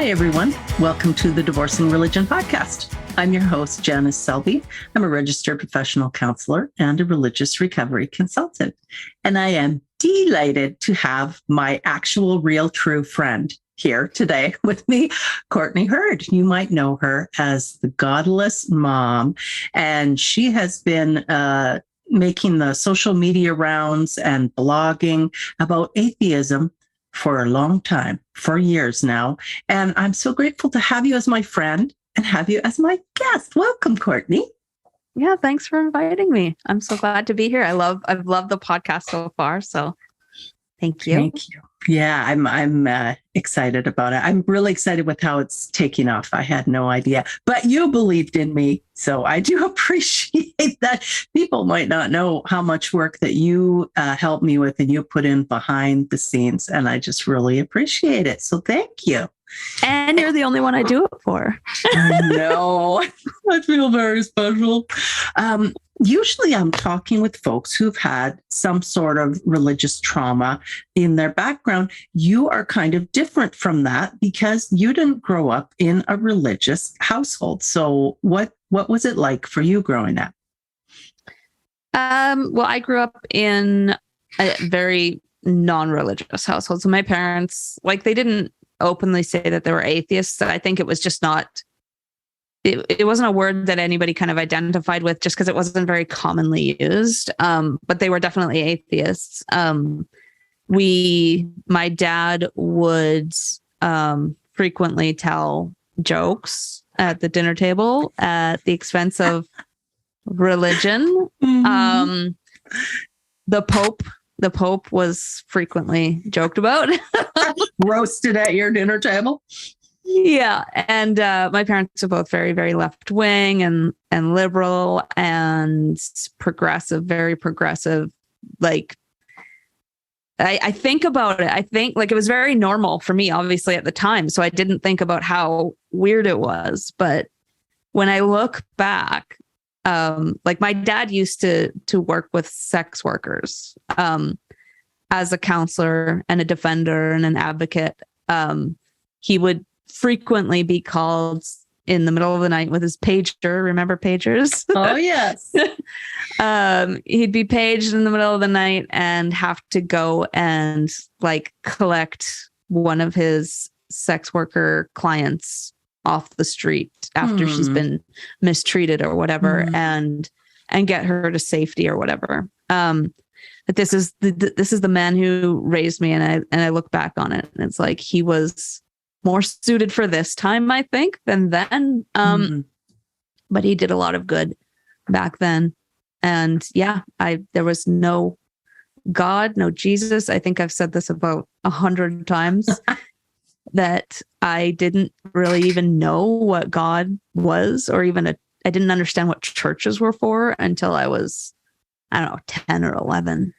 Hi, everyone. Welcome to the Divorcing Religion Podcast. I'm your host, Janice Selby. I'm a registered professional counselor and a religious recovery consultant. And I am delighted to have my actual, real, true friend here today with me, Courtney Heard. You might know her as the Godless Mom, and she has been making the social media rounds and blogging about atheism for a long time, for years now. And I'm so grateful to have you as my friend and have you as my guest. Welcome, Courtney. Yeah, thanks for inviting me. I'm so glad to be here. I've loved the podcast so far. So thank you. Thank you. Yeah, I'm excited about it. I'm really excited with how it's taking off. I had no idea, but you believed in me. So I do appreciate that. People might not know how much work that you helped me with and you put in behind the scenes. And I just really appreciate it. So thank you. And you're the only one I do it for. I know. I feel very special. Usually I'm talking with folks who've had some sort of religious trauma in their background. You are kind of different from that because you didn't grow up in a religious household. So what was it like for you growing up? Well, I grew up in a very non-religious household. So my parents, they didn't openly say that they were atheists. I think it was just not... It wasn't a word that anybody kind of identified with just because it wasn't very commonly used. But they were definitely atheists. My dad would frequently tell jokes at the dinner table at the expense of religion. Mm-hmm. The Pope was frequently joked about. Roasted at your dinner table. Yeah. And my parents are both very, very left wing and liberal and progressive, very progressive. I think about it. I think it was very normal for me, obviously, at the time. So I didn't think about how weird it was. But when I look back, my dad used to work with sex workers as a counselor and a defender and an advocate. He would frequently be called in the middle of the night with his pager. Remember pagers? Oh, yes. He'd be paged in the middle of the night and have to go and collect one of his sex worker clients off the street after she's been mistreated or whatever, and get her to safety or whatever. But this is the man who raised me, and I look back on it, and it's he was more suited for this time, I think, than then. But he did a lot of good back then. And yeah, there was no God, no Jesus. I think I've said this about 100 times that I didn't really even know what God was, or even I didn't understand what churches were for until I was, 10 or 11.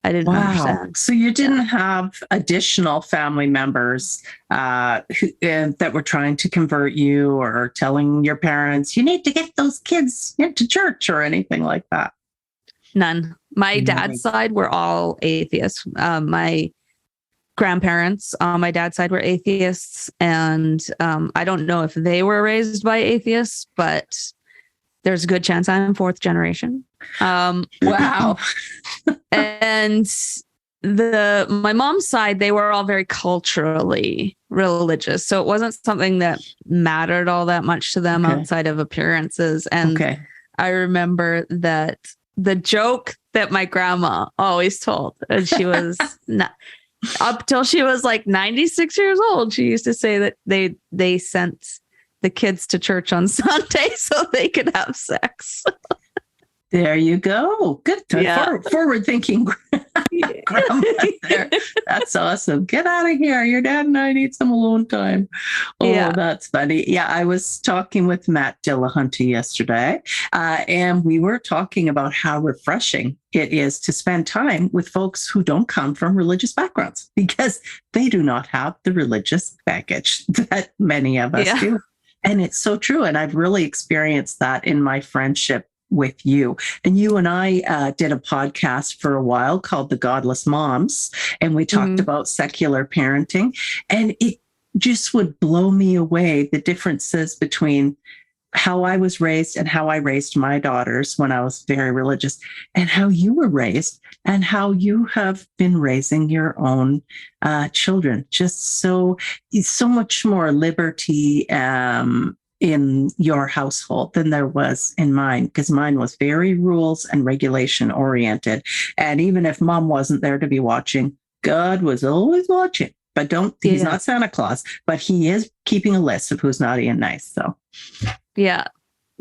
I didn't understand. So you didn't have additional family members that were trying to convert you or telling your parents, you need to get those kids into church or anything like that? None. My dad's side were all atheists. My grandparents on my dad's side were atheists. And I don't know if they were raised by atheists, but there's a good chance I'm fourth generation. Wow. And my mom's side, they were all very culturally religious. So it wasn't something that mattered all that much to them outside of appearances. And I remember that the joke that my grandma always told, and she was not up till she was 96 years old. She used to say that they sent the kids to church on Sunday so they could have sex. There you go. Good. Forward thinking. Grandma there. That's awesome. Get out of here. Your dad and I need some alone time. Oh, that's funny. Yeah, I was talking with Matt Dillahunty yesterday, and we were talking about how refreshing it is to spend time with folks who don't come from religious backgrounds because they do not have the religious baggage that many of us do. And it's so true. And I've really experienced that in my friendship with you. And you and I did a podcast for a while called the Godless Moms, and we talked about secular parenting. And just would blow me away, the differences between how I was raised and how I raised my daughters when I was very religious, and how you were raised and how you have been raising your own children. Just so much more liberty in your household than there was in mine, because mine was very rules and regulation oriented. And even if mom wasn't there to be watching, God was always watching. But he's not Santa Claus, but he is keeping a list of who's naughty and nice. So yeah.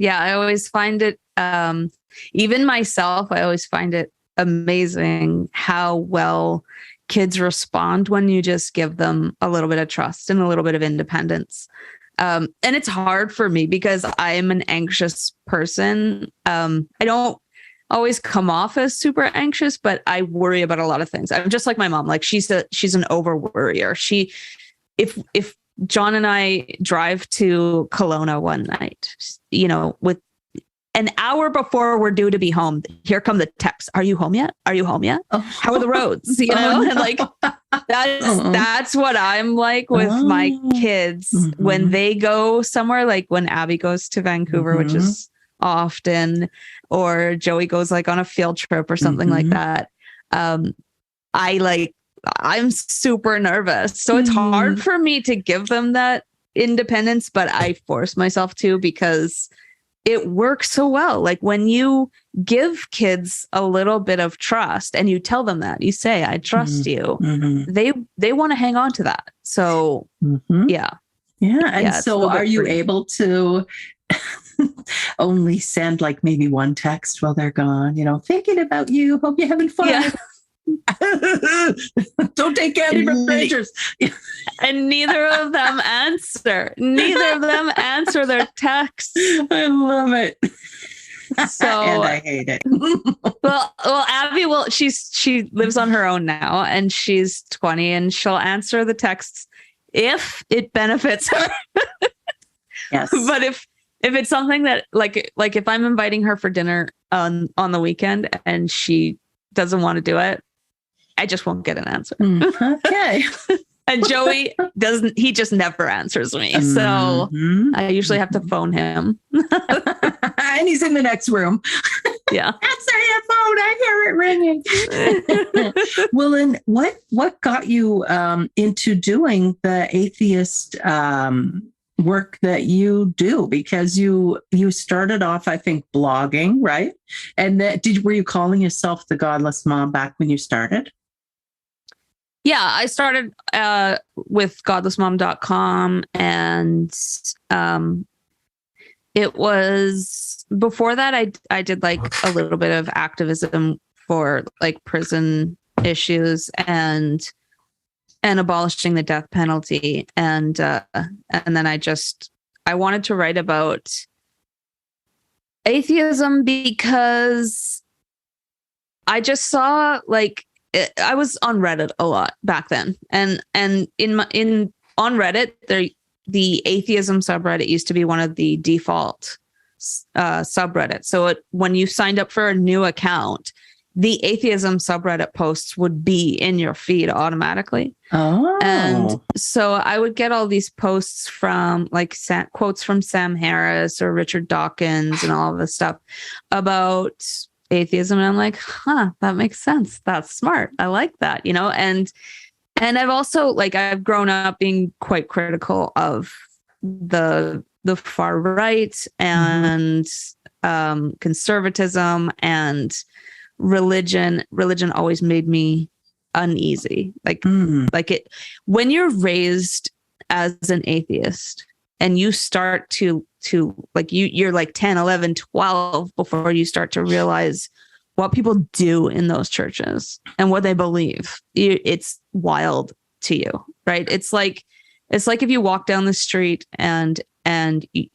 I always find it, even myself, I always find it amazing how well kids respond when you just give them a little bit of trust and a little bit of independence. And it's hard for me because I am an anxious person. I don't always come off as super anxious, but I worry about a lot of things. I'm just like my mom. Like she's an over worrier. If John and I drive to Kelowna one night, with an hour before we're due to be home, here come the texts. Are you home yet? Are you home yet? Oh. How are the roads? And like, that's what I'm like with my kids when they go somewhere, like when Abby goes to Vancouver, which is often, or Joey goes like on a field trip or something like that. I'm super nervous. So it's hard for me to give them that independence, but I force myself to because it works so well. Like when you give kids a little bit of trust and you tell them that, you say, I trust you, they want to hang on to that. So yeah. And so are you able to only send like maybe one text while they're gone, thinking about you, hope you're having fun. Yeah. Don't take candy from strangers. And neither of them answer. Neither of them answer their texts. I love it. So and I hate it. well, Abby she lives on her own now, and she's 20, and she'll answer the texts if it benefits her. Yes. But if it's something that like if I'm inviting her for dinner on the weekend and she doesn't want to do it, I just won't get an answer. Okay. And Joey he just never answers me. So I usually have to phone him. And he's in the next room. Yeah. Answer your phone. I hear it ringing. Well, and what got you into doing the atheist work that you do? Because you started off, I think, blogging, right? And were you calling yourself the Godless Mom back when you started? Yeah, I started with godlessmom.com, and it was before that I did like a little bit of activism for like prison issues and abolishing the death penalty, and then I wanted to write about atheism because I just saw like I was on Reddit a lot back then, and on Reddit the atheism subreddit used to be one of the default subreddits. So when you signed up for a new account, the atheism subreddit posts would be in your feed automatically. Oh. And so I would get all these posts from like quotes from Sam Harris or Richard Dawkins and all of this stuff about atheism. And I'm like, that makes sense. That's smart. I like that, and I've also like, I've grown up being quite critical of the far right and conservatism and religion always made me uneasy. Like it, when you're raised as an atheist and you start to like, you're like 10, 11, 12 before you start to realize what people do in those churches and what they believe. It's wild to you, right? It's like if you walk down the street and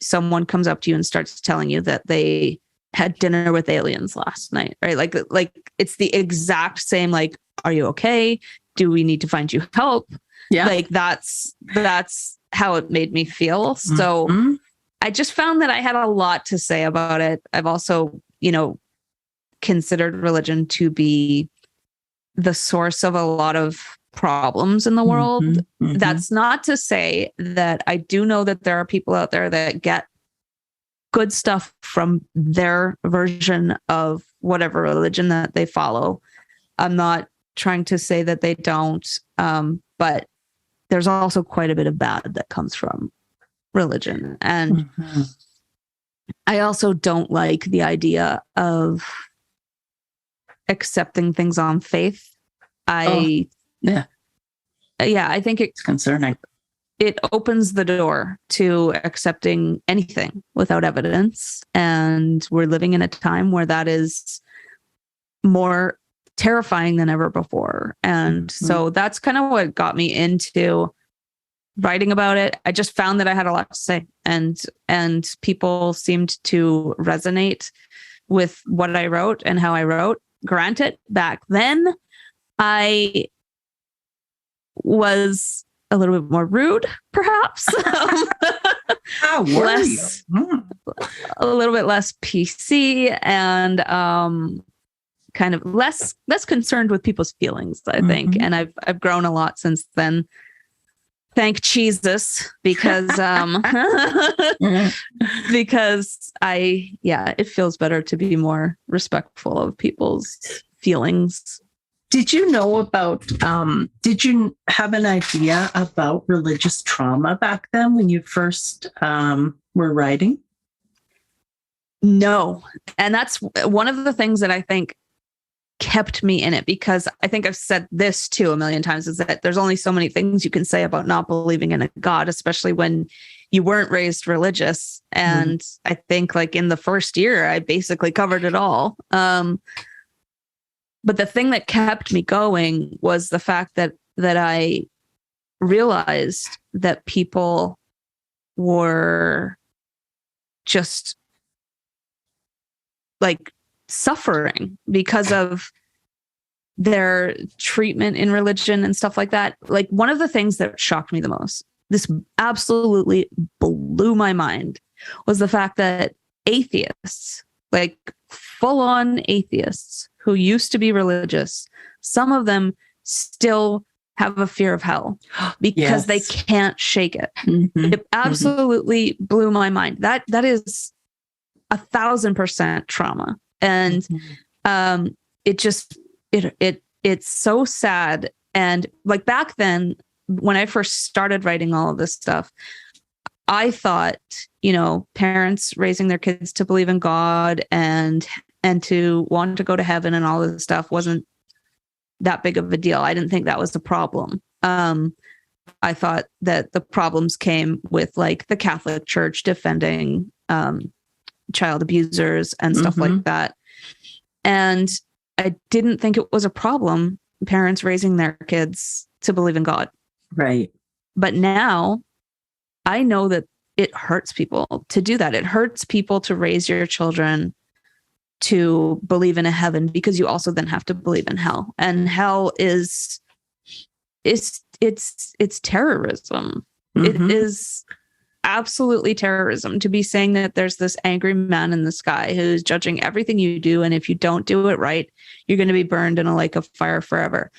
someone comes up to you and starts telling you that they had dinner with aliens last night, right? Like it's the exact same, like, are you okay? Do we need to find you help? Yeah. Like that's how it made me feel. So I just found that I had a lot to say about it. I've also, considered religion to be the source of a lot of problems in the world. Mm-hmm. That's not to say that I do know that there are people out there that get good stuff from their version of whatever religion that they follow. I'm not trying to say that they don't, but there's also quite a bit of bad that comes from religion. And I also don't like the idea of accepting things on faith. I think It's concerning. It opens the door to accepting anything without evidence. And we're living in a time where that is more terrifying than ever before. And so that's kind of what got me into writing about it. I just found that I had a lot to say, and people seemed to resonate with what I wrote and how I wrote. Granted, back then I was a little bit more rude, perhaps. How were you? A little bit less PC and kind of less concerned with people's feelings, I think. And I've grown a lot since then. Thank Jesus, because because it feels better to be more respectful of people's feelings. Did you know about, did you have an idea about religious trauma back then when you first were writing? No. And that's one of the things that I think kept me in it, because I think I've said this too a million times, is that there's only so many things you can say about not believing in a God, especially when you weren't raised religious. And I think like in the first year, I basically covered it all. But the thing that kept me going was the fact that I realized that people were just like suffering because of their treatment in religion and stuff like that. Like one of the things that shocked me the most, this absolutely blew my mind, was the fact that atheists, like full-on atheists who used to be religious, some of them still have a fear of hell because they can't shake it. It absolutely blew my mind. That is 1,000% trauma. And it's so sad. And like back then, when I first started writing all of this stuff, I thought, parents raising their kids to believe in God and to want to go to heaven and all this stuff wasn't that big of a deal. I didn't think that was the problem. I thought that the problems came with like the Catholic Church defending child abusers and stuff like that. And I didn't think it was a problem, parents raising their kids to believe in God. Right. But now I know that it hurts people to do that. It hurts people to raise your children to believe in a heaven, because you also then have to believe in hell. And hell it's terrorism. It is absolutely terrorism to be saying that there's this angry man in the sky who's judging everything you do, and if you don't do it right, you're going to be burned in a lake of fire forever.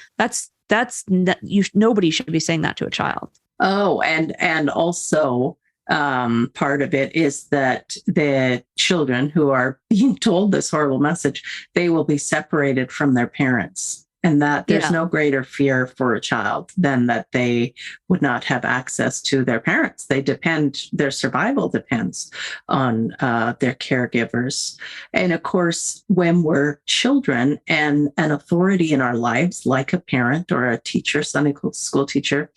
Nobody should be saying that to a child. Oh, and also part of it is that the children who are being told this horrible message, they will be separated from their parents. And that there's no greater fear for a child than that they would not have access to their parents. Their survival depends on their caregivers. And of course, when we're children and an authority in our lives, like a parent or a teacher, Sunday school teacher,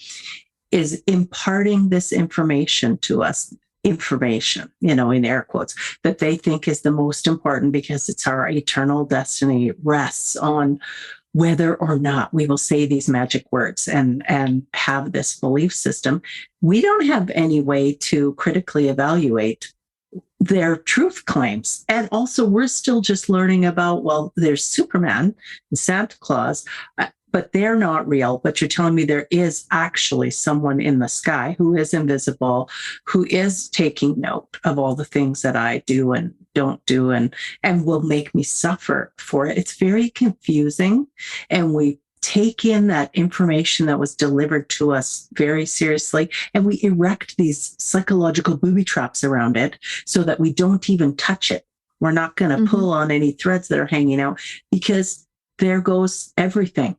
is imparting this information to us, in air quotes, that they think is the most important because it's our eternal destiny, rests on whether or not we will say these magic words and have this belief system. We don't have any way to critically evaluate their truth claims. And also, we're still just learning about, well, there's Superman and Santa Claus, but they're not real. But you're telling me there is actually someone in the sky who is invisible, who is taking note of all the things that I do and don't do and will make me suffer for it. It's very confusing. And we take in that information that was delivered to us very seriously, and we erect these psychological booby traps around it so that we don't even touch it. We're not going to pull on any threads that are hanging out, because there goes everything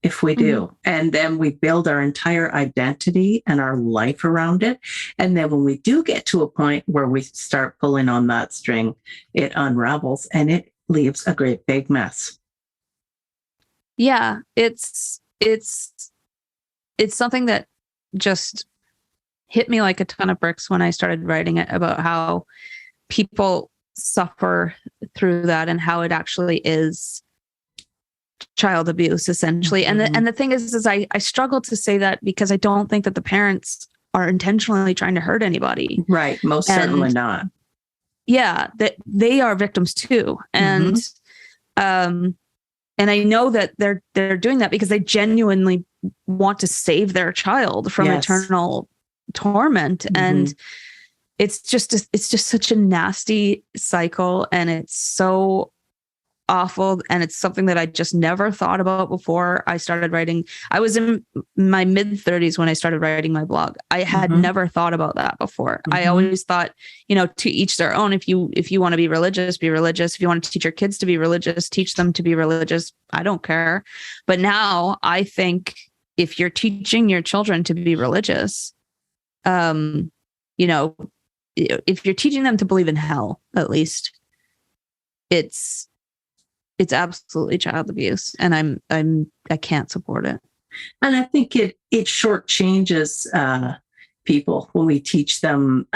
if we do. And then we build our entire identity and our life around it. And then when we do get to a point where we start pulling on that string, it unravels and it leaves a great big mess. Yeah, it's something that just hit me like a ton of bricks when I started writing it, about how people suffer through that and how it actually is child abuse, essentially. And the thing is I struggle to say that because I don't think that the parents are intentionally trying to hurt anybody. Right. Most certainly not. Yeah, that they are victims too. And and I know that they're doing that because they genuinely want to save their child from eternal torment. And it's just such a nasty cycle, and it's so awful, and it's something that I just never thought about before I started writing. I was in my mid-30s when I started writing my blog. I had never thought about that before. I always thought, to each their own. If you want to be religious, be religious. If you want to teach your kids to be religious, teach them to be religious. I don't care. But now I think if you're teaching your children to be religious, if you're teaching them to believe in hell, at least, it's absolutely child abuse, and I can't support it. And I think it shortchanges people when we teach them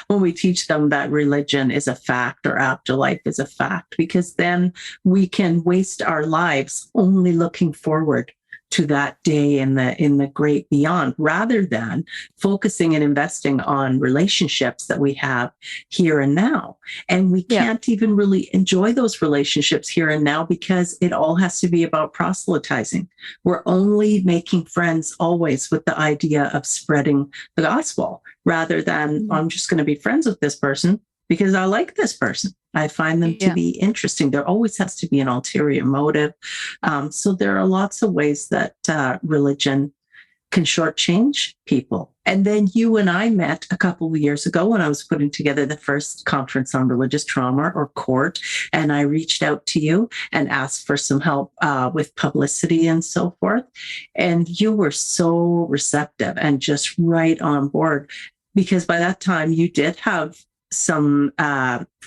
that religion is a fact or afterlife is a fact, because then we can waste our lives only looking forward to that day in the great beyond, rather than focusing and investing on relationships that we have here and now. And we can't even really enjoy those relationships here and now because it all has to be about proselytizing. We're only making friends always with the idea of spreading the gospel, rather than I'm just going to be friends with this person because I like this person. I find them to be interesting. There always has to be an ulterior motive. So there are lots of ways that religion can shortchange people. And then you and I met a couple of years ago when I was putting together the first conference on religious trauma, or COURT, and I reached out to you and asked for some help with publicity and so forth. And you were so receptive and just right on board, because by that time you did have some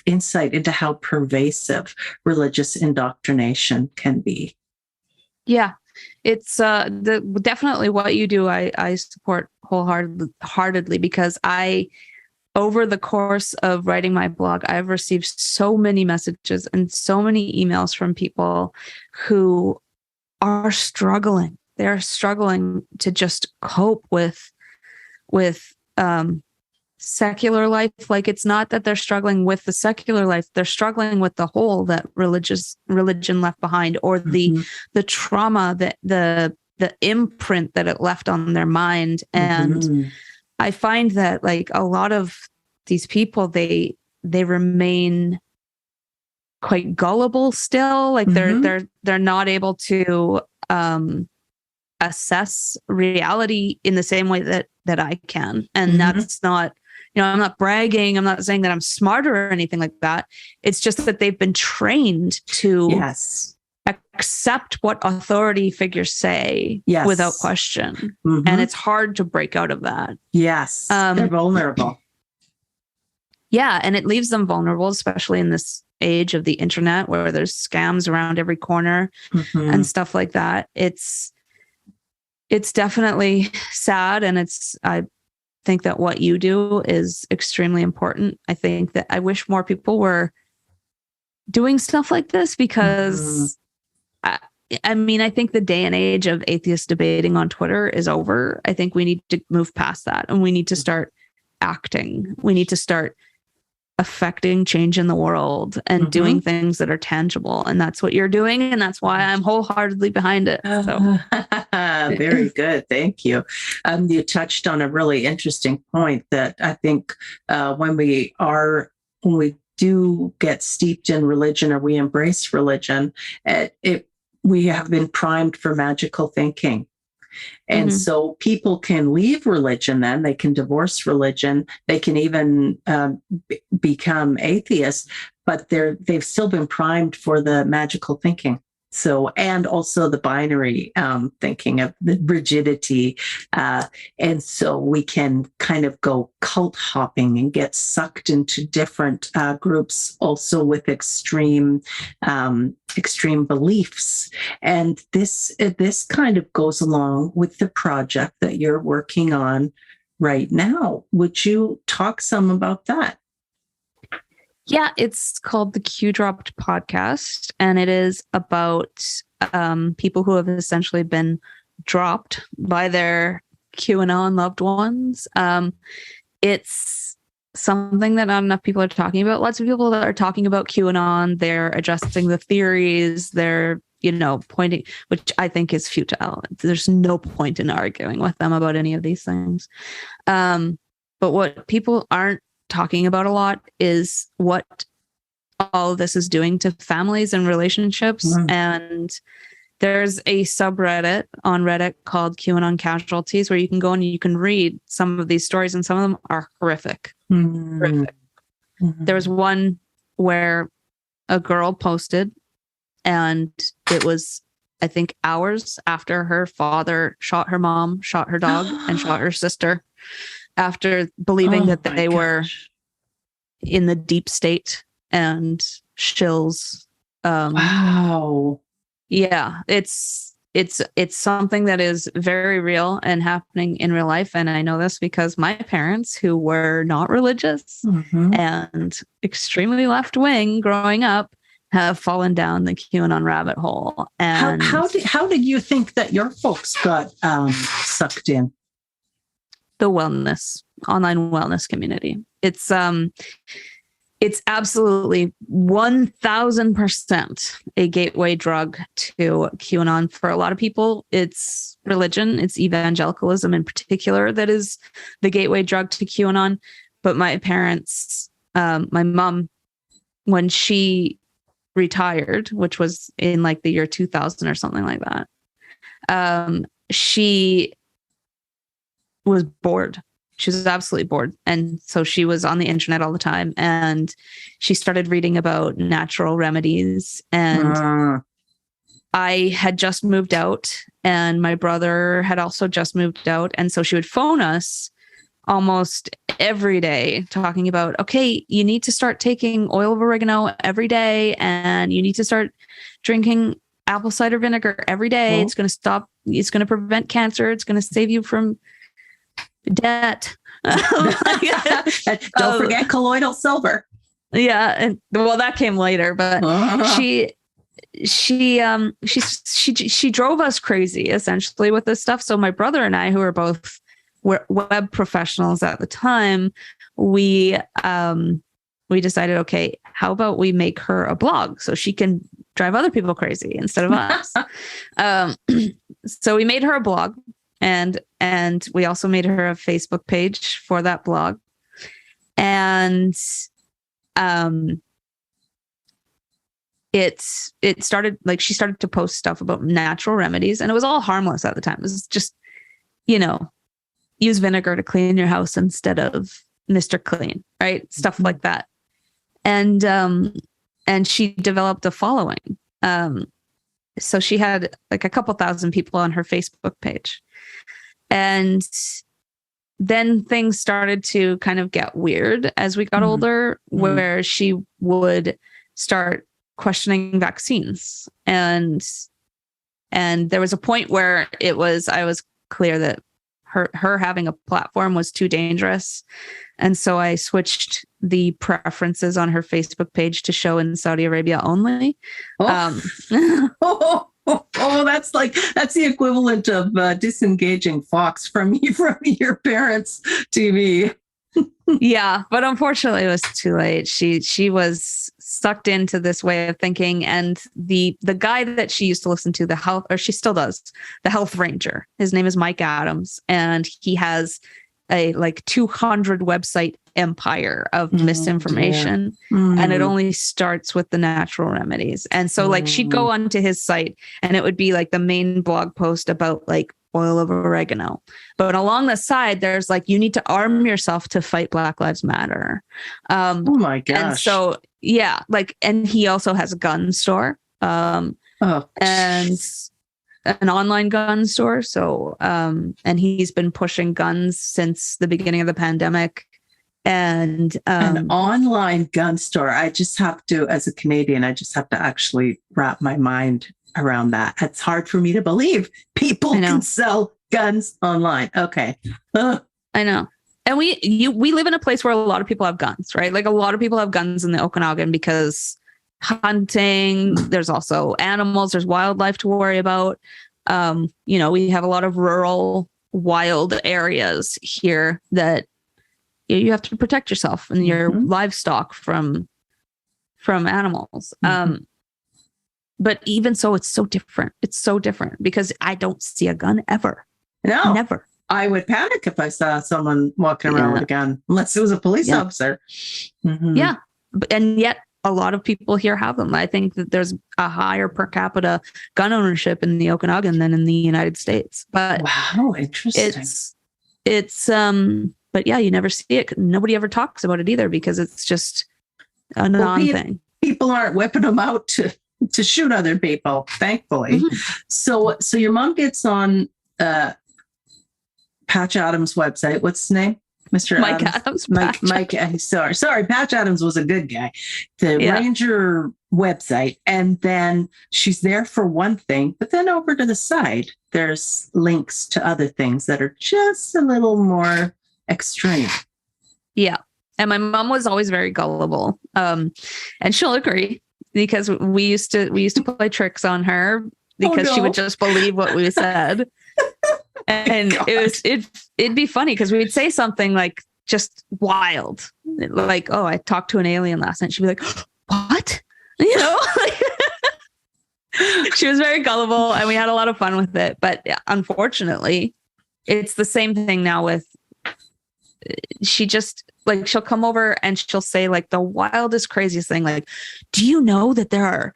insight into how pervasive religious indoctrination can be. Yeah, it's definitely what you do. I support wholeheartedly, because over the course of writing my blog, I've received so many messages and so many emails from people who are struggling. They're struggling to just cope with secular life. Like, it's not that they're struggling with the secular life, they're struggling with the hole that religion left behind, or the trauma, that the imprint that it left on their mind. And I find that, like, a lot of these people, they remain quite gullible still. Like they're not able to assess reality in the same way that I can. And that's not, I'm not bragging. I'm not saying that I'm smarter or anything like that. It's just that they've been trained to accept what authority figures say without question. And it's hard to break out of that. Yes. They're vulnerable. Yeah. And it leaves them vulnerable, especially in this age of the internet where there's scams around every corner and stuff like that. It's definitely sad. And I think that what you do is extremely important. I think that I wish more people were doing stuff like this, because I think the day and age of atheists debating on Twitter is over. I think we need to move past that, and we need to start acting. We need to start affecting change in the world and doing things that are tangible. And that's what you're doing. And that's why I'm wholeheartedly behind it. So. Very good. Thank you. You touched on a really interesting point that I think when we do get steeped in religion, or we embrace religion, it we have been primed for magical thinking. And so people can leave religion, then they can divorce religion, they can even become atheists, but they've still been primed for the magical thinking. So, and also the binary thinking of the rigidity. And so we can kind of go cult hopping and get sucked into different groups, also with extreme beliefs. And this kind of goes along with the project that you're working on right now. Would you talk some about that? Yeah, it's called the Q Dropped Podcast, and it is about people who have essentially been dropped by their QAnon loved ones. It's something that not enough people are talking about. Lots of people that are talking about QAnon, they're adjusting the theories, they're, pointing, which I think is futile. There's no point in arguing with them about any of these things. But what people aren't talking about a lot is what all this is doing to families and relationships. And there's a subreddit on Reddit called QAnon Casualties, where you can go and you can read some of these stories, and some of them are horrific. Horrific. There was one where a girl posted, and it was, I think, hours after her father shot her mom, shot her dog, and shot her sister, after believing that they were in the deep state and shills. Wow. Yeah, it's something that is very real and happening in real life. And I know this because my parents, who were not religious and extremely left-wing growing up, have fallen down the QAnon rabbit hole. And how did you think that your folks got sucked in? The online wellness community. It's absolutely 1000% a gateway drug to QAnon. For a lot of people, it's religion, it's evangelicalism in particular that is the gateway drug to QAnon. But my parents, my mom, when she retired, which was in like the year 2000 or something like that, she was bored. She was absolutely bored. And so she was on the internet all the time, and she started reading about natural remedies. And I had just moved out, and my brother had also just moved out. And so she would phone us almost every day talking about, okay, you need to start taking oil of oregano every day, and you need to start drinking apple cider vinegar every day. It's going to prevent cancer. It's going to save you from debt. Don't forget colloidal silver. Yeah, and well, that came later, but she drove us crazy essentially with this stuff. So my brother and I, who are both web professionals at the time, we decided, okay, how about we make her a blog so she can drive other people crazy instead of us. So we made her a blog. And we also made her a Facebook page for that blog. And it started, like, she started to post stuff about natural remedies, and it was all harmless at the time. It was just, use vinegar to clean your house instead of Mr. Clean, right? Stuff like that. And she developed a following. So she had like a couple thousand people on her Facebook page. And then things started to kind of get weird as we got older, where she would start questioning vaccines. And there was a point where I was clear that her having a platform was too dangerous. And so I switched the preferences on her Facebook page to show in Saudi Arabia only. That's the equivalent of disengaging Fox from your parents' TV. Yeah, but unfortunately it was too late. She was sucked into this way of thinking, and the guy that she used to listen to, she still does, the health ranger, his name is Mike Adams, and he has a like 200 website empire of misinformation. And it only starts with the natural remedies. And so like she'd go onto his site and it would be like the main blog post about like oil of oregano. But along the side, there's like, you need to arm yourself to fight Black Lives Matter. Oh my gosh. And so, yeah, like, and he also has a gun store and an online gun store. So, and he's been pushing guns since the beginning of the pandemic. And an online gun store. I just have to, as a Canadian, I just have to actually wrap my mind around that. It's hard for me to believe people can sell guns online. Okay. Ugh. I know. And we live in a place where a lot of people have guns, right? Like a lot of people have guns in the Okanagan because hunting, there's also animals, there's wildlife to worry about. We have a lot of rural wild areas here that you have to protect yourself and your livestock from animals. But even so, it's so different. It's so different because I don't see a gun ever. No, never. I would panic if I saw someone walking around with a gun, unless it was a police officer. Yeah. And yet a lot of people here have them. I think that there's a higher per capita gun ownership in the Okanagan than in the United States. But wow, interesting. But yeah, you never see it. Nobody ever talks about it either because it's just a non-thing. People aren't whipping them out to shoot other people, thankfully. So your mom gets on Patch Adams' website. What's his name? Mr. Mike Adams. Mike. Sorry. Patch Adams was a good guy. The Ranger website. And then she's there for one thing, but then over to the side, there's links to other things that are just a little more extreme. Yeah. And my mom was always very gullible. And she'll agree because we used to play tricks on her because she would just believe what we said. And it'd be funny because we'd say something like just wild, like, oh, I talked to an alien last night. She'd be like, what? She was very gullible and we had a lot of fun with it. But unfortunately, it's the same thing now with, she just like, she'll come over and she'll say like the wildest, craziest thing. Like, do you know that there are,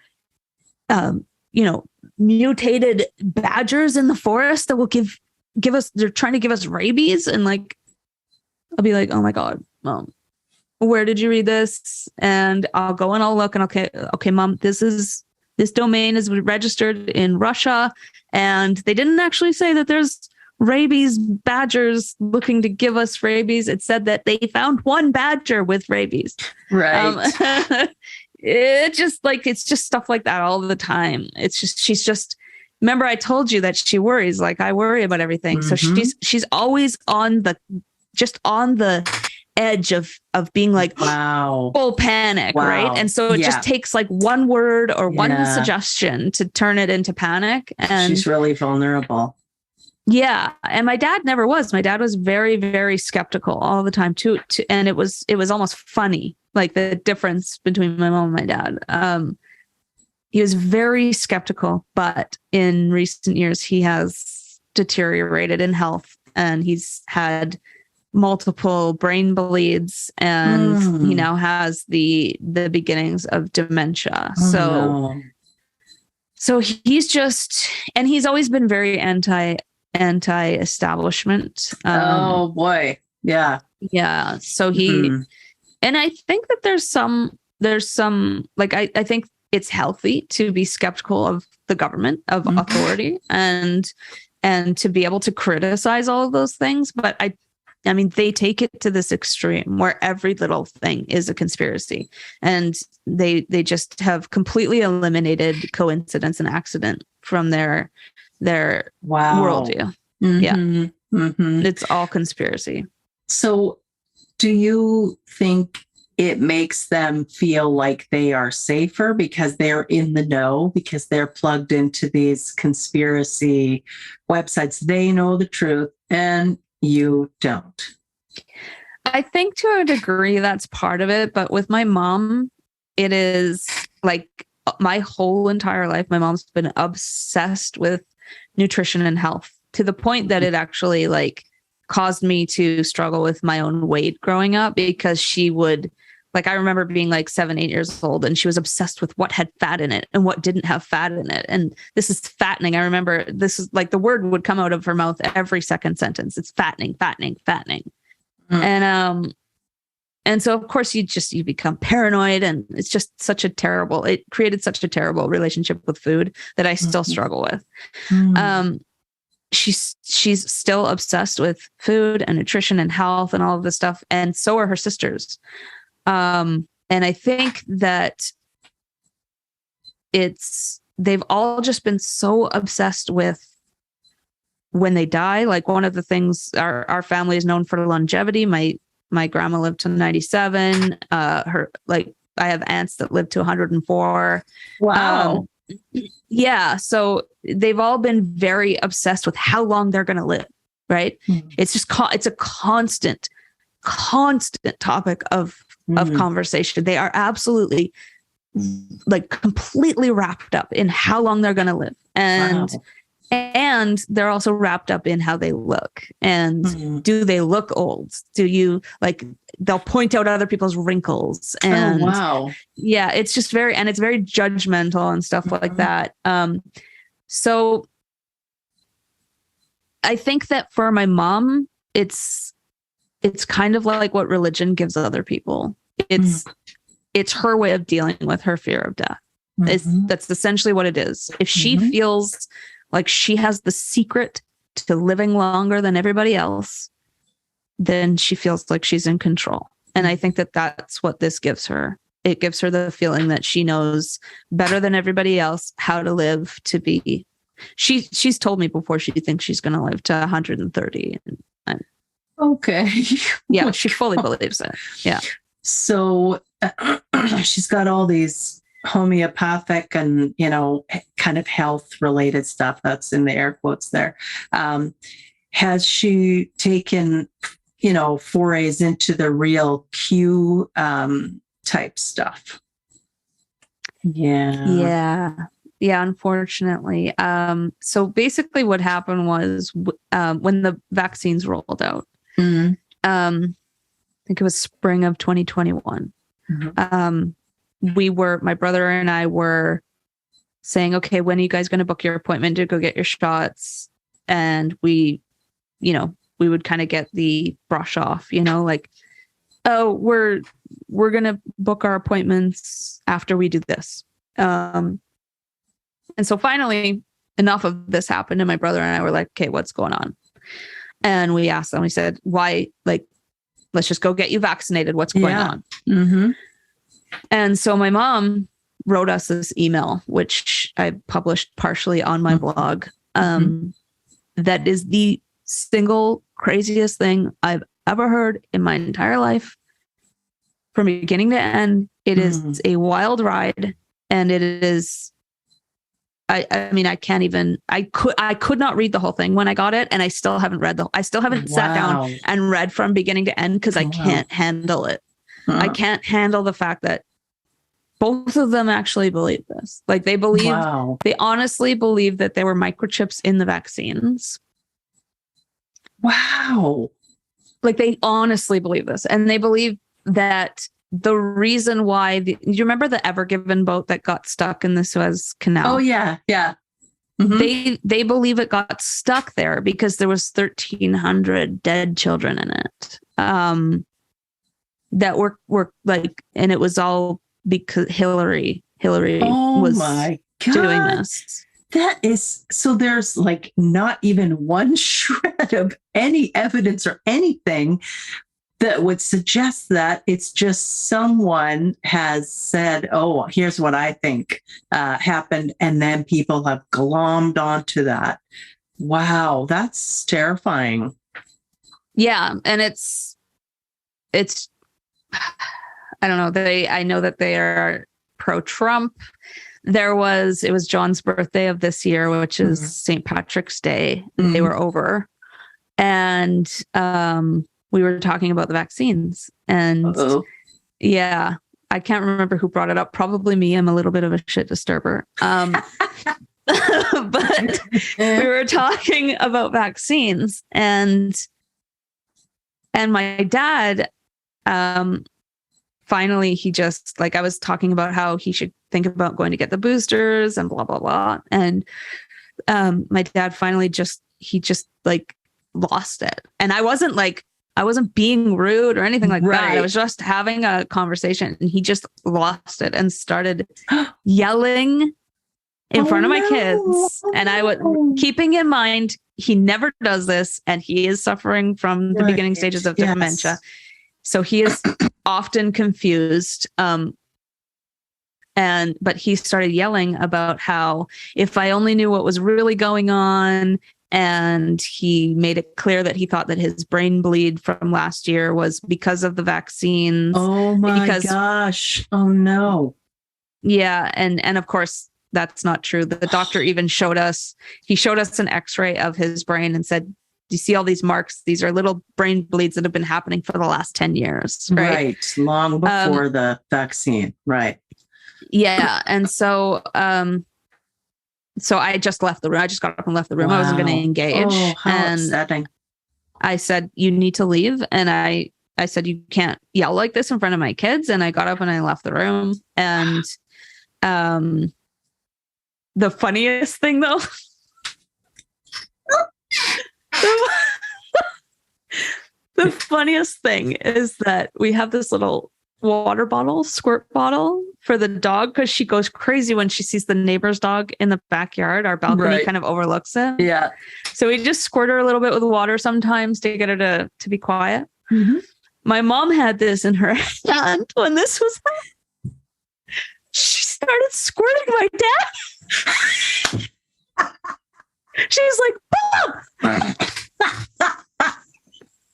mutated badgers in the forest that will give us, they're trying to give us rabies? And like, I'll be like, oh my God, Mom, where did you read this? And I'll go and I'll look and okay, Mom, this domain is registered in Russia. And they didn't actually say that there's rabies badgers looking to give us rabies. It said that they found one badger with rabies. Right. It's just stuff like that all the time. It's just, she's just, remember I told you that she worries, like I worry about everything. So she's always on the edge of being like, wow, full panic. Wow. Right. And so it just takes like one word or one suggestion to turn it into panic. And she's really vulnerable. Yeah. And my dad never was. My dad was very, very skeptical all the time too. And it was almost funny, like the difference between my mom and my dad. He was very skeptical, but in recent years, he has deteriorated in health and he's had multiple brain bleeds and he now has the beginnings of dementia. So he's just, and he's always been very anti-establishment. Oh boy. Yeah. Yeah. So and I think that there's some, like, I think it's healthy to be skeptical of the government, of authority, and to be able to criticize all of those things. But I mean, they take it to this extreme where every little thing is a conspiracy, and they just have completely eliminated coincidence and accident from their worldview. Yeah. It's all conspiracy. So do you think it makes them feel like they are safer because they're in the know, because they're plugged into these conspiracy websites? They know the truth and you don't. I think to a degree that's part of it. But with my mom, it is like my whole entire life, my mom's been obsessed with nutrition and health to the point that it actually like caused me to struggle with my own weight growing up, because she would, like, I remember being like 7, 8 years old, and she was obsessed with what had fat in it and what didn't have fat in it. And this is fattening. I remember this is like the word would come out of her mouth every second sentence. It's fattening, fattening, fattening. And so of course you become paranoid, and it's just it created such a terrible relationship with food that I still struggle with. She's still obsessed with food and nutrition and health and all of this stuff. And so are her sisters. And I think that they've all just been so obsessed with when they die. Like, one of the things, our family is known for longevity. My grandma lived to 97. I have aunts that lived to 104. Wow. Yeah. So they've all been very obsessed with how long they're going to live. Right. It's just, it's a constant topic of conversation. They are absolutely like completely wrapped up in how long they're going to live. And they're also wrapped up in how they look. And do they look old? Do you, like, they'll point out other people's wrinkles. And yeah, it's just it's very judgmental and stuff like that. So I think that for my mom, it's kind of like what religion gives other people. It's her way of dealing with her fear of death. That's essentially what it is. If she feels like she has the secret to living longer than everybody else, then she feels like she's in control. And I think that that's what this gives her. It gives her the feeling that she knows better than everybody else how to live, to be. She's told me before she thinks she's going to live to 130. Okay. Yeah, she fully believes it. Yeah. So she's got all these homeopathic and, kind of health related stuff that's in the air quotes there. Has she taken, forays into the real Q type stuff? Yeah. Yeah, unfortunately. So basically what happened was when the vaccines rolled out, I think it was spring of 2021. My brother and I were saying, okay, when are you guys going to book your appointment to go get your shots? And we would kind of get the brush off, like, oh, we're going to book our appointments after we do this. And so finally enough of this happened. And my brother and I were like, okay, what's going on? And we asked them, we said, why, like, let's just go get you vaccinated. What's going on? And so my mom wrote us this email, which I published partially on my blog. That is the single craziest thing I've ever heard in my entire life. From beginning to end, it is a wild ride. And it is, I mean, I could not read the whole thing when I got it. And I still haven't sat down and read from beginning to end because I can't handle it. I can't handle the fact that both of them actually believe this. Like, they honestly believe that there were microchips in the vaccines. Wow. Like, they honestly believe this. And they believe that the reason why you remember the Ever Given boat that got stuck in the Suez Canal? Oh yeah. Yeah. They believe it got stuck there because there was 1,300 dead children in it. That were like, and it was all because Hillary was doing this. That is, so there's like not even one shred of any evidence or anything that would suggest that. It's just someone has said, oh, here's what I think happened. And then people have glommed onto that. Wow, that's terrifying. Yeah. And it's, I don't know. I know that they are pro-Trump. It was John's birthday of this year, which is St. Patrick's Day. They were over. And we were talking about the vaccines. And yeah, I can't remember who brought it up. Probably me. I'm a little bit of a shit disturber. But we were talking about vaccines, and And my dad, finally, he just, like, I was talking about how he should think about going to get the boosters and blah, blah, blah. And my dad finally he just like lost it. And I wasn't being rude or anything like that. I was just having a conversation, and he just lost it and started yelling in front of my kids. And I was keeping in mind, he never does this, and he is suffering from the beginning stages of dementia. So he is often confused. But he started yelling about how if I only knew what was really going on, and he made it clear that he thought that his brain bleed from last year was because of the vaccines. Oh my gosh. Oh no. Yeah. And of course, that's not true. The doctor even showed us an x-ray of his brain and said, do you see all these marks? These are little brain bleeds that have been happening for the last 10 years. Right. Long before the vaccine. Right. Yeah. And so I just left the room. I just got up and left the room. Wow. I wasn't going to engage. Oh, how upsetting. I said, you need to leave. And I said, you can't yell like this in front of my kids. And I got up and I left the room. And the funniest thing, though, the funniest thing is that we have this little water bottle, squirt bottle for the dog, because she goes crazy when she sees the neighbor's dog in the backyard. Our balcony kind of overlooks it. Yeah. So we just squirt her a little bit with water sometimes to get her to be quiet. Mm-hmm. My mom had this in her hand when this was happening. She started squirting my dad. She's like, Bob!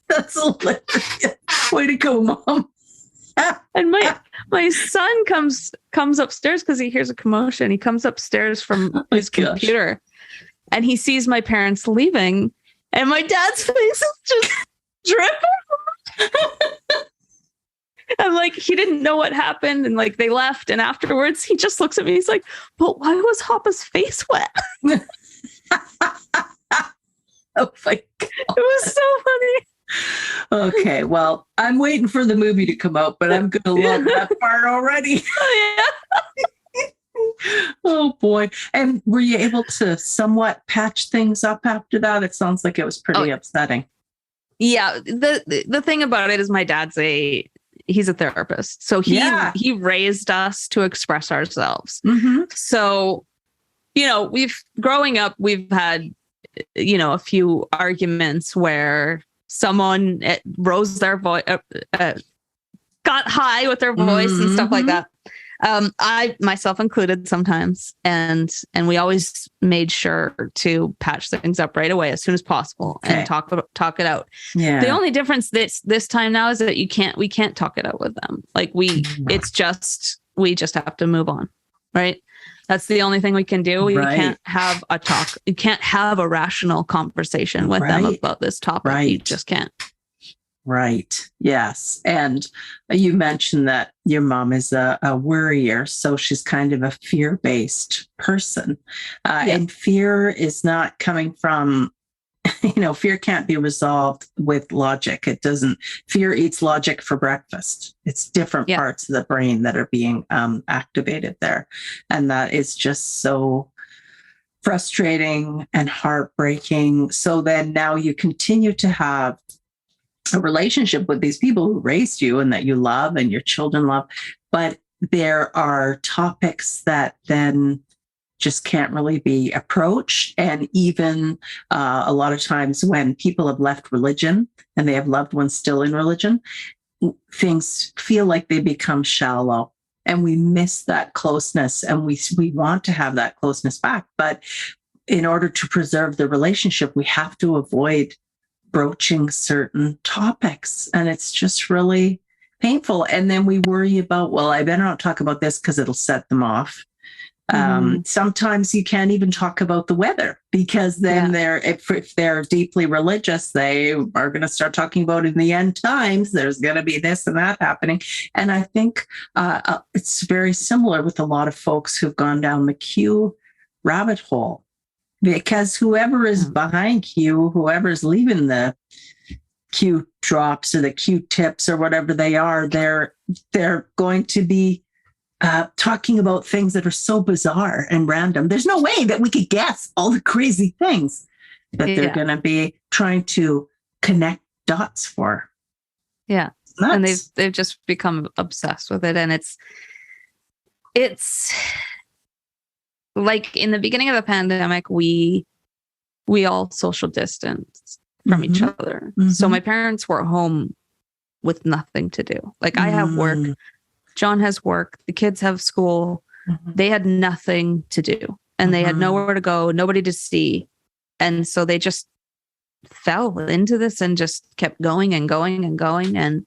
That's hilarious. Way to go, Mom. And my son comes upstairs because he hears a commotion. He comes upstairs from his computer, and he sees my parents leaving, and my dad's face is just dripping. And like, he didn't know what happened, and like, they left, and afterwards he just looks at me. He's like, "But why was Hoppa's face wet?" Oh my God. It was so funny. Okay, well, I'm waiting for the movie to come out, but I'm going to love that part already. Oh, yeah. Oh, boy. And were you able to somewhat patch things up after that? It sounds like it was pretty upsetting. Yeah. The thing about it is my dad's he's a therapist. So he raised us to express ourselves. Mm-hmm. So, growing up, we've had, a few arguments where someone rose their voice, got high with their voice and stuff like that. I myself included sometimes, and we always made sure to patch things up right away as soon as possible and talk it out. Yeah. The only difference this time now is that we can't talk it out with them. Like we just have to move on. Right. That's the only thing we can do. We can't have a talk. You can't have a rational conversation with them about this topic. Right. You just can't. Right. Yes. And you mentioned that your mom is a worrier. So she's kind of a fear-based person. And fear is not coming from, fear can't be resolved with logic. It doesn't. Fear eats logic for breakfast. It's different parts of the brain that are being activated there. And that is just so frustrating and heartbreaking. So then now you continue to have a relationship with these people who raised you and that you love and your children love, but there are topics that then just can't really be approached. And even a lot of times when people have left religion and they have loved ones still in religion, things feel like they become shallow, and we miss that closeness, and we want to have that closeness back. But in order to preserve the relationship, we have to avoid broaching certain topics, and it's just really painful. And then we worry about, well, I better not talk about this because it'll set them off. Sometimes you can't even talk about the weather, because then if they're deeply religious, they are going to start talking about in the end times, there's going to be this and that happening. And I think it's very similar with a lot of folks who've gone down the Q rabbit hole. Because whoever is behind Q, whoever's leaving the Q drops or the Q tips or whatever they are, they're going to be talking about things that are so bizarre and random. There's no way that we could guess all the crazy things that they're going to be trying to connect dots for. Yeah. And they've just become obsessed with it. And it's like in the beginning of the pandemic, we all social distanced from each other. So my parents were home with nothing to do. Like I have work, John has work, the kids have school. They had nothing to do and they had nowhere to go, nobody to see. And so they just fell into this and just kept going and going and going. And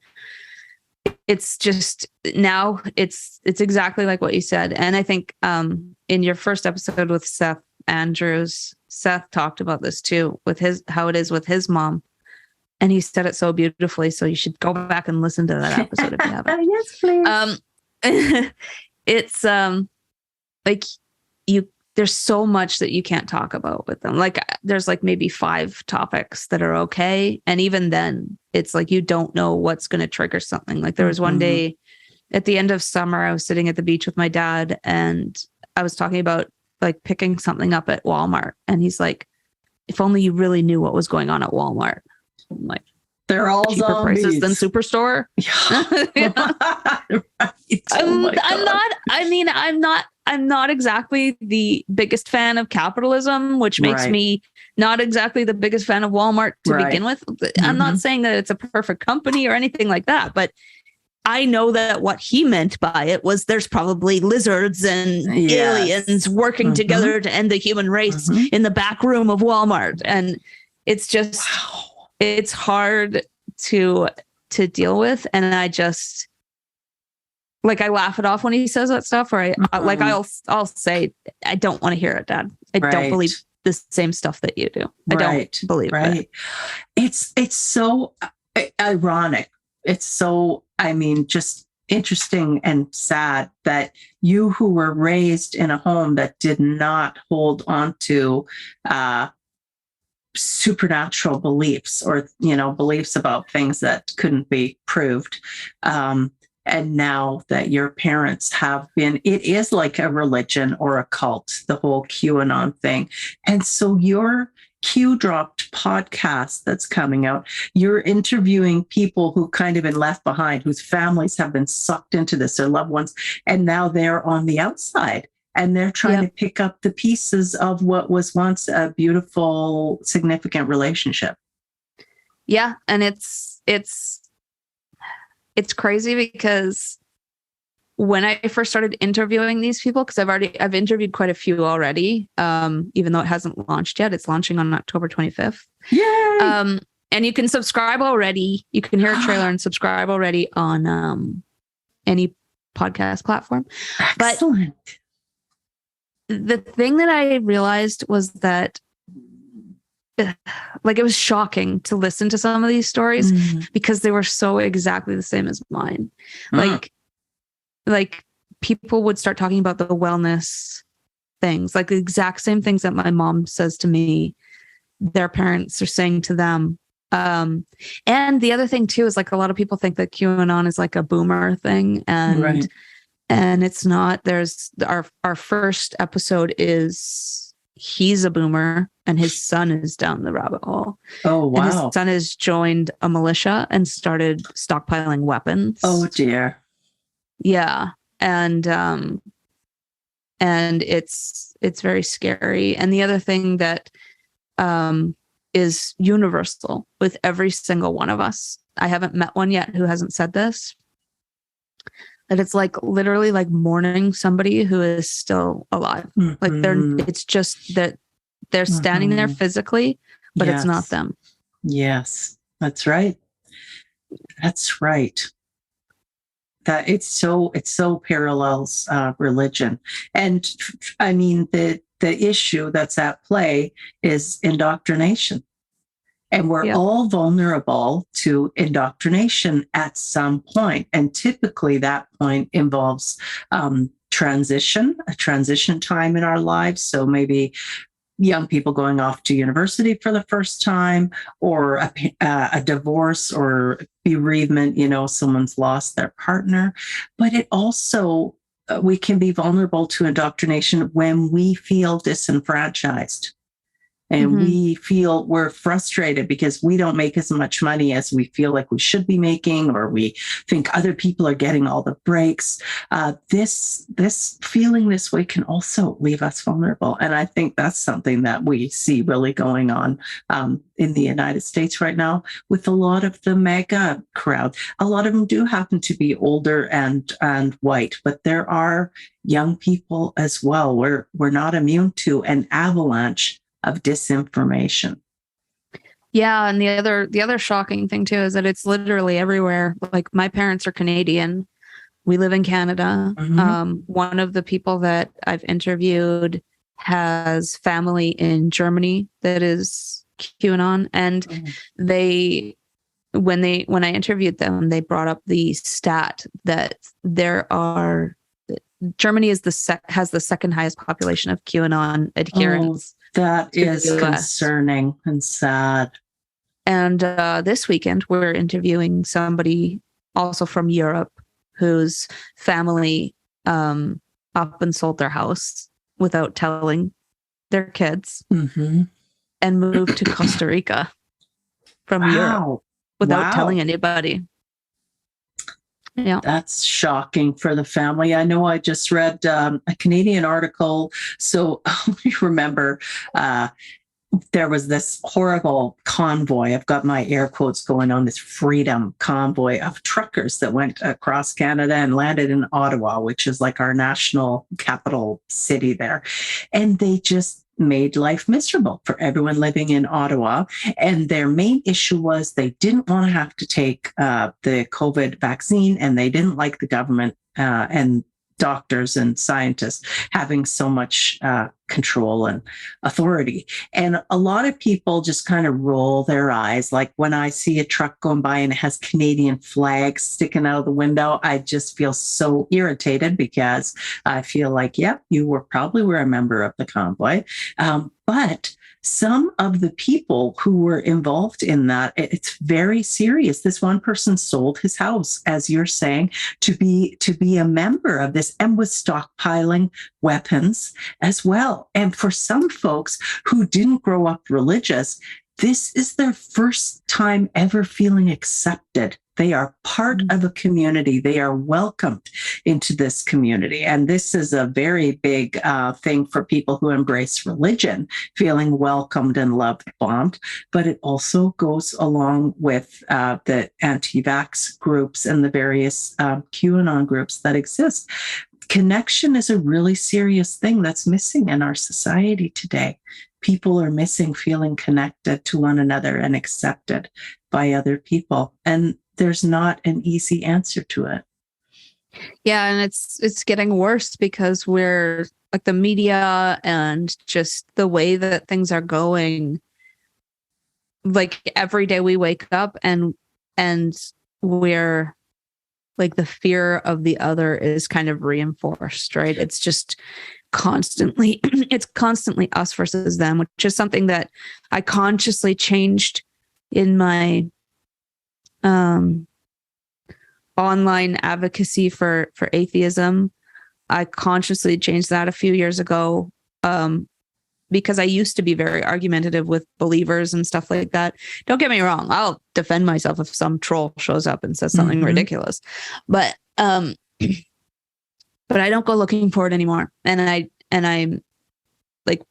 it's just now it's exactly like what you said. And I think in your first episode with Seth Andrews, Seth talked about this too, with how it is with his mom. And he said it so beautifully. So you should go back and listen to that episode if you haven't. Yes, please. It's like there's so much that you can't talk about with them. Like there's like maybe 5 topics that are okay. And even then it's like, you don't know what's going to trigger something. Like there was one day at the end of summer, I was sitting at the beach with my dad and I was talking about like picking something up at Walmart. And he's like, if only you really knew what was going on at Walmart. I'm like, they're all cheaper zombies. Prices than Superstore. I'm not exactly the biggest fan of capitalism, which makes me not exactly the biggest fan of Walmart to begin with. I'm not saying that it's a perfect company or anything like that, but I know that what he meant by it was there's probably lizards and aliens working together to end the human race in the back room of Walmart. And it's just, it's hard to deal with. And I just, like, I laugh it off when he says that stuff, or I'll say, I don't want to hear it, Dad. I don't believe the same stuff that you do. I don't believe it. It's so ironic. It's so, just interesting and sad that you who were raised in a home that did not hold on to supernatural beliefs or, beliefs about things that couldn't be proved. And now that your parents have been, it is like a religion or a cult, the whole QAnon thing. And so your Q Dropped podcast that's coming out, you're interviewing people who kind of been left behind, whose families have been sucked into this, their loved ones, and now they're on the outside and they're trying to pick up the pieces of what was once a beautiful, significant relationship. Yeah. And it's crazy because when I first started interviewing these people, because I've interviewed quite a few already, even though it hasn't launched yet. It's launching on October 25th. Yay! And you can subscribe already. You can hear a trailer and subscribe already on any podcast platform. Excellent. But the thing that I realized was that like it was shocking to listen to some of these stories because they were so exactly the same as mine. Like people would start talking about the wellness things, like the exact same things that my mom says to me, their parents are saying to them. And the other thing too, is like a lot of people think that QAnon is like a boomer thing. And it's not. There's our first episode is he's a boomer and his son is down the rabbit hole. Oh, wow. And his son has joined a militia and started stockpiling weapons. Oh dear. Yeah. And it's very scary. And the other thing that is universal with every single one of us, I haven't met one yet who hasn't said this, that it's like literally like mourning somebody who is still alive. Like it's just that they're standing there physically, but it's not them. Yes, that's right. That's right. That it so parallels religion. And I mean, the issue that's at play is indoctrination. And we're all vulnerable to indoctrination at some point. And typically that point involves a transition time in our lives. So maybe young people going off to university for the first time, or a divorce or bereavement, someone's lost their partner. But it also, we can be vulnerable to indoctrination when we feel disenfranchised. And we feel we're frustrated because we don't make as much money as we feel like we should be making, or we think other people are getting all the breaks. This feeling this way can also leave us vulnerable. And I think that's something that we see really going on in the United States right now with a lot of the MAGA crowd. A lot of them do happen to be older and white, but there are young people as well. We're not immune to an avalanche of disinformation. Yeah, and the other shocking thing too is that it's literally everywhere. Like, my parents are Canadian. We live in Canada. One of the people that I've interviewed has family in Germany that is QAnon, and when I interviewed them, they brought up the stat that Germany has the second highest population of QAnon adherents. That is concerning and sad. And this weekend, we're interviewing somebody also from Europe whose family up and sold their house without telling their kids and moved to Costa Rica from Europe without telling anybody. Yeah, that's shocking for the family. I know I just read a Canadian article. So you remember there was this horrible convoy. I've got my air quotes going on, this freedom convoy of truckers that went across Canada and landed in Ottawa, which is like our national capital city there. And they just made life miserable for everyone living in Ottawa. And their main issue was they didn't want to have to take the COVID vaccine, and they didn't like the government and doctors and scientists having so much control and authority. And a lot of people just kind of roll their eyes. Like when I see a truck going by and it has Canadian flags sticking out of the window, I just feel so irritated because I feel like, you were a member of the convoy. But some of the people who were involved in that, it's very serious. This one person sold his house, as you're saying, to be a member of this, and was stockpiling weapons as well. And for some folks who didn't grow up religious, this is their first time ever feeling accepted. They are part of a community. They are welcomed into this community. And this is a very big thing for people who embrace religion, feeling welcomed and loved, bombed. But it also goes along with the anti-vax groups and the various QAnon groups that exist. Connection is a really serious thing that's missing in our society today. People are missing feeling connected to one another and accepted by other people. And there's not an easy answer to it. Yeah, and it's getting worse because we're like the media and just the way that things are going. Like every day we wake up and we're like, the fear of the other is kind of reinforced, right? It's just constantly us versus them, which is something that I consciously changed in my online advocacy for atheism. I consciously changed that a few years ago because I used to be very argumentative with believers and stuff like that. Don't get me wrong, I'll defend myself if some troll shows up and says something ridiculous, but I don't go looking for it anymore. And I'm like,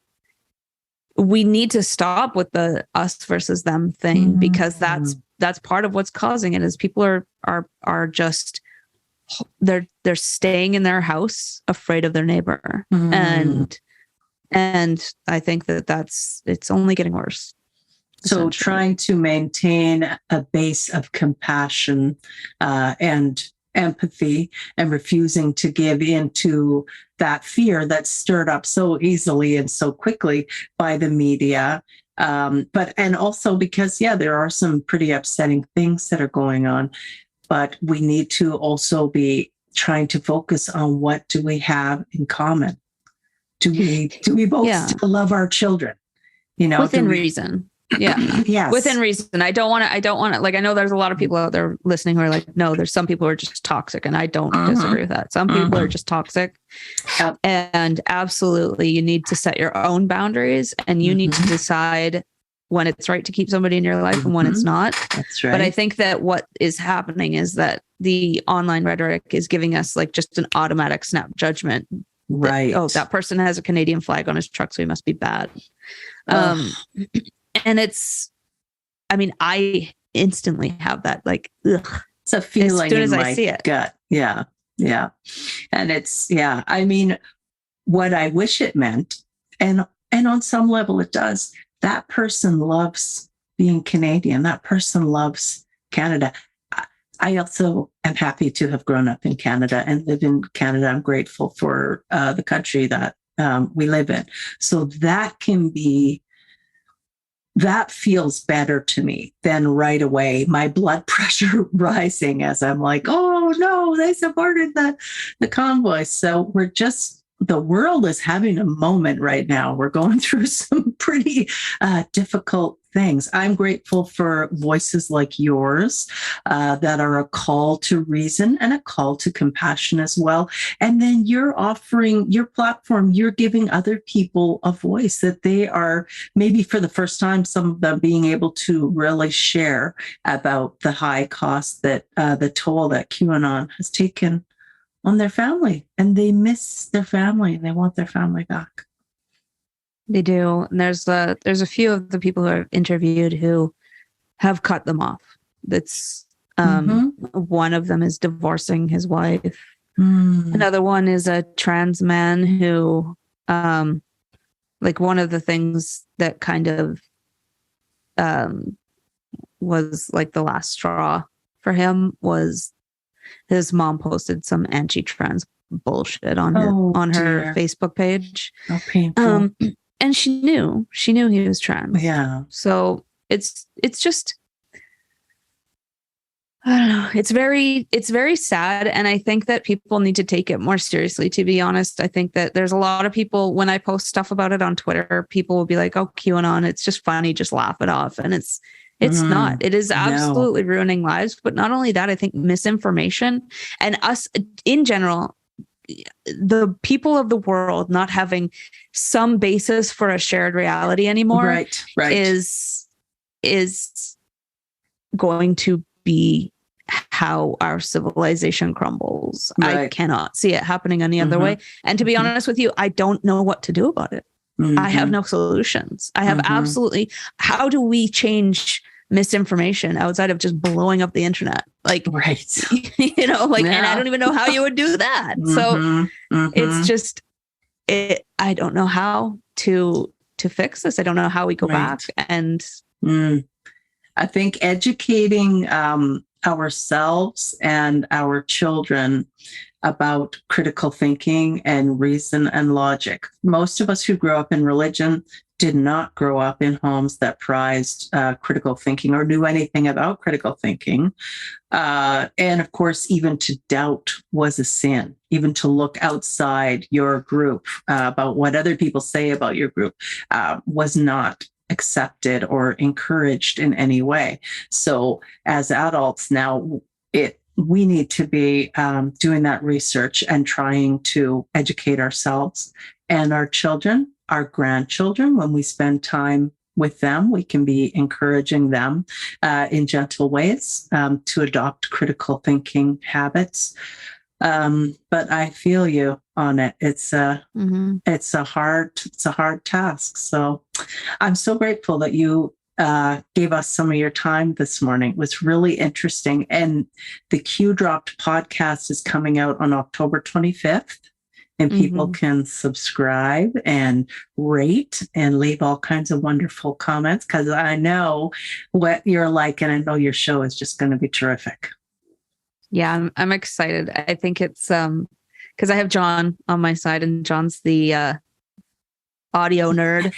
we need to stop with the us versus them thing, because that's part of what's causing it. Is people are just they're staying in their house afraid of their neighbor, and I think it's only getting worse. So trying to maintain a base of compassion and empathy, and refusing to give into that fear that's stirred up so easily and so quickly by the media. And also because, there are some pretty upsetting things that are going on, but we need to also be trying to focus on what do we have in common. Do we both still love our children? Within reason. Yeah. Yes. Within reason. I don't want to, like, I know there's a lot of people out there listening who are like, no, there's some people who are just toxic. And I don't disagree with that. Some people are just toxic. Yep. And absolutely, you need to set your own boundaries, and you need to decide when it's right to keep somebody in your life and when it's not. That's right. But I think that what is happening is that the online rhetoric is giving us like just an automatic snap judgment. Right. That person has a Canadian flag on his truck, so he must be bad. And I instantly have that, like, ugh, it's a feeling as soon as in I my see it. gut. Yeah. Yeah. And I mean, what I wish it meant, and on some level it does, that person loves being Canadian. That person loves Canada. I also am happy to have grown up in Canada and live in Canada. I'm grateful for the country that we live in. So that feels better to me than right away my blood pressure rising as I'm like, oh no, they supported the convoy. So the world is having a moment right now. We're going through some pretty difficult things. I'm grateful for voices like yours that are a call to reason and a call to compassion as well. And then you're offering your platform, you're giving other people a voice that they are maybe for the first time, some of them being able to really share about the high cost that the toll that QAnon has taken on their family, and they miss their family and they want their family back. They do. And there's a few of the people who I've interviewed who have cut them off. That's one of them is divorcing his wife. Another one is a trans man who, like, one of the things that kind of was like the last straw for him was his mom posted some anti-trans bullshit on her Facebook page. How painful. And she knew he was trans. Yeah. So it's just, I don't know. It's very sad. And I think that people need to take it more seriously, to be honest. I think that there's a lot of people, when I post stuff about it on Twitter, people will be like, oh, QAnon, it's just funny, just laugh it off. And it's not. It is absolutely ruining lives. But not only that, I think misinformation and us in general, the people of the world not having some basis for a shared reality anymore right. is going to be how our civilization crumbles. Right. I cannot see it happening any other way. And to be honest with you, I don't know what to do about it. I have no solutions. I have absolutely, how do we change misinformation outside of just blowing up the internet? Like, right. And I don't even know how you would do that. So it's just, I don't know how to fix this. I don't know how we go back. And I think educating ourselves and our children about critical thinking and reason and logic. Most of us who grew up in religion did not grow up in homes that prized critical thinking or knew anything about critical thinking. And of course, even to doubt was a sin. Even to look outside your group about what other people say about your group was not accepted or encouraged in any way. So as adults now, we need to be doing that research and trying to educate ourselves and our children, our grandchildren. When we spend time with them, we can be encouraging them in gentle ways to adopt critical thinking habits. But I feel you on it. It's a hard task. So I'm so grateful that you gave us some of your time this morning. It was really interesting. And the Q Dropped podcast is coming out on October 25th. And people can subscribe and rate and leave all kinds of wonderful comments, because I know what you're like, and I know your show is just going to be terrific. Yeah, I'm excited. I think it's because I have John on my side, and John's the audio nerd.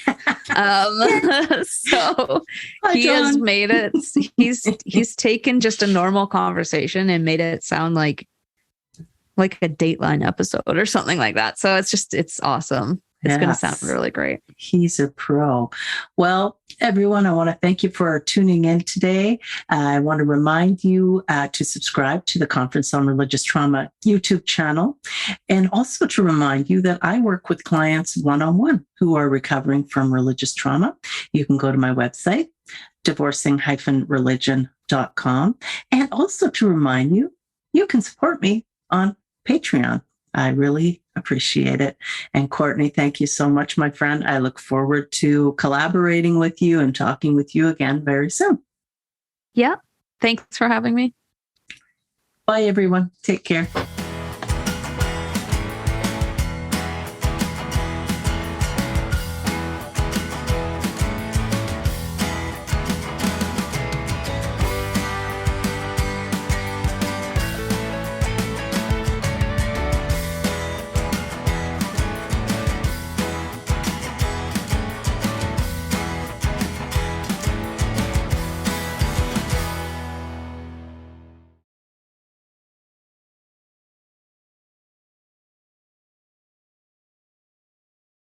So he has made it. He's taken just a normal conversation and made it sound like a Dateline episode or something like that. So it's awesome. It's going to sound really great. He's a pro. Well, everyone, I want to thank you for tuning in today. I want to remind you to subscribe to the Conference on Religious Trauma YouTube channel, and also to remind you that I work with clients one-on-one who are recovering from religious trauma. You can go to my website, divorcing-religion.com, and also to remind you, you can support me on Patreon. I really appreciate it. And Courtney, thank you so much, my friend. I look forward to collaborating with you and talking with you again very soon. Yeah. Thanks for having me. Bye, everyone. Take care.